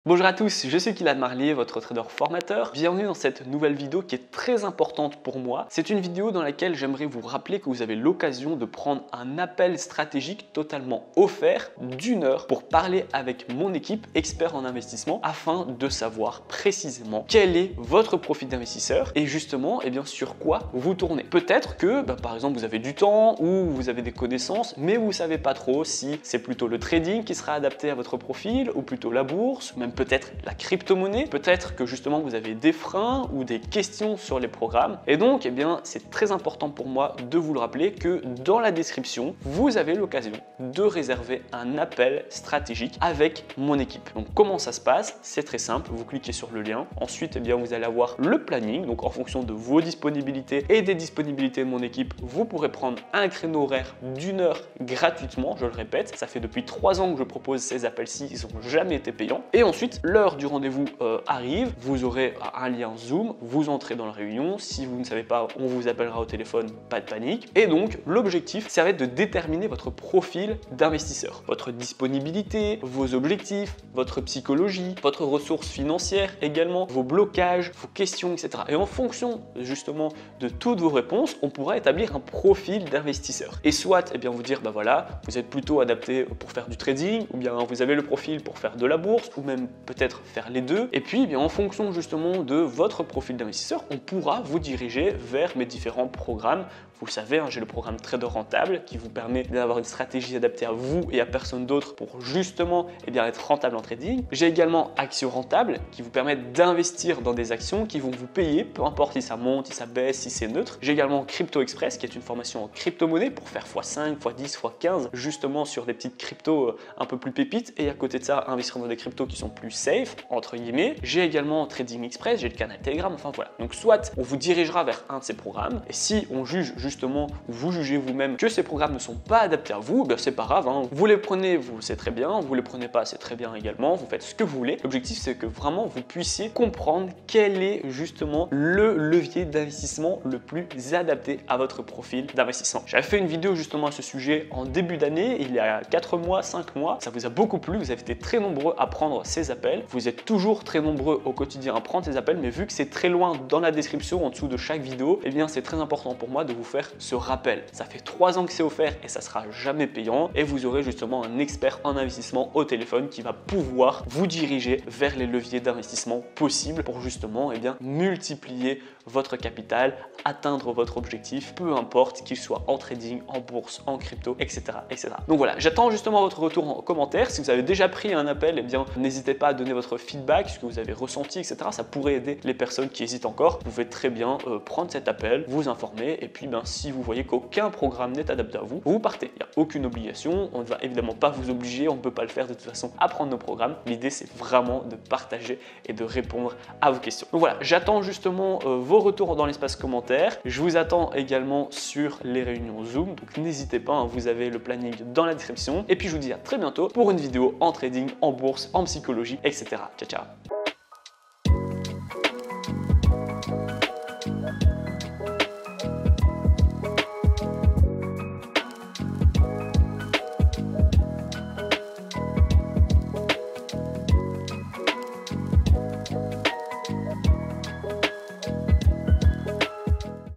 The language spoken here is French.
Bonjour à tous, je suis Kylian Marlier, votre trader formateur. Bienvenue dans cette nouvelle vidéo qui est très importante pour moi. C'est une vidéo dans laquelle j'aimerais vous rappeler que vous avez l'occasion de prendre un appel stratégique totalement offert d'1 heure pour parler avec mon équipe expert en investissement afin de savoir précisément quel est votre profil d'investisseur et justement sur quoi vous tournez. Peut-être que par exemple vous avez du temps ou vous avez des connaissances mais vous ne savez pas trop si c'est plutôt le trading qui sera adapté à votre profil ou plutôt la bourse, même peut-être la crypto-monnaie, peut-être que justement vous avez des freins ou des questions sur les programmes. Et donc, c'est très important pour moi de vous le rappeler que dans la description, vous avez l'occasion de réserver un appel stratégique avec mon équipe. Donc, comment ça se passe? C'est très simple, vous cliquez sur le lien. Ensuite, vous allez avoir le planning. Donc, en fonction de vos disponibilités et des disponibilités de mon équipe, vous pourrez prendre un créneau horaire d'1 heure gratuitement. Je le répète, ça fait depuis 3 ans que je propose ces appels-ci, ils n'ont jamais été payants. Et ensuite, l'heure du rendez-vous arrive, vous aurez un lien Zoom, vous entrez dans la réunion. Si vous ne savez pas, on vous appellera au téléphone, pas de panique. Et donc, l'objectif, ça va être de déterminer votre profil d'investisseur, votre disponibilité, vos objectifs, votre psychologie, votre ressource financière également, vos blocages, vos questions, etc. Et en fonction justement de toutes vos réponses, on pourra établir un profil d'investisseur. Et soit vous dire, voilà, vous êtes plutôt adapté pour faire du trading, ou bien vous avez le profil pour faire de la bourse, ou même peut-être faire les deux. Et puis, en fonction justement de votre profil d'investisseur, on pourra vous diriger vers mes différents programmes. Vous le savez, j'ai le programme Trader Rentable qui vous permet d'avoir une stratégie adaptée à vous et à personne d'autre pour justement être rentable en trading. J'ai également Action Rentable qui vous permet d'investir dans des actions qui vont vous payer, peu importe si ça monte, si ça baisse, si c'est neutre. J'ai également Crypto Express qui est une formation en crypto-monnaie pour faire x5, x10, x15 justement sur des petites cryptos un peu plus pépites. Et à côté de ça, investir dans des cryptos qui sont plus safe, entre guillemets. J'ai également Trading Express, j'ai le canal Telegram, enfin voilà. Donc soit on vous dirigera vers un de ces programmes et si on juge justement, vous jugez vous-même que ces programmes ne sont pas adaptés à vous, c'est pas grave, vous les prenez, c'est très bien, vous les prenez pas, c'est très bien également, vous faites ce que vous voulez. L'objectif c'est que vraiment vous puissiez comprendre quel est justement le levier d'investissement le plus adapté à votre profil d'investissement. J'avais fait une vidéo justement à ce sujet en début d'année, il y a 4 mois, 5 mois, ça vous a beaucoup plu, vous avez été très nombreux à prendre ces appels, vous êtes toujours très nombreux au quotidien à prendre ces appels, mais vu que c'est très loin dans la description en dessous de chaque vidéo, c'est très important pour moi de vous faire ce rappel. Ça fait 3 ans que c'est offert et ça sera jamais payant et vous aurez justement un expert en investissement au téléphone qui va pouvoir vous diriger vers les leviers d'investissement possibles pour justement multiplier votre capital, atteindre votre objectif, peu importe qu'il soit en trading, en bourse, en crypto, etc. etc. Donc voilà, j'attends justement votre retour en commentaire. Si vous avez déjà pris un appel, n'hésitez pas à donner votre feedback, ce que vous avez ressenti, etc. Ça pourrait aider les personnes qui hésitent encore. Vous pouvez très bien prendre cet appel, vous informer et puis si vous voyez qu'aucun programme n'est adapté à vous, vous partez. Il n'y a aucune obligation, on ne va évidemment pas vous obliger, on ne peut pas le faire de toute façon à prendre nos programmes. L'idée c'est vraiment de partager et de répondre à vos questions. Donc voilà, j'attends justement vos retours dans l'espace commentaire. Je vous attends également sur les réunions Zoom, donc n'hésitez pas, vous avez le planning dans la description. Et puis je vous dis à très bientôt pour une vidéo en trading, en bourse, en psychologie, etc. Ciao ciao.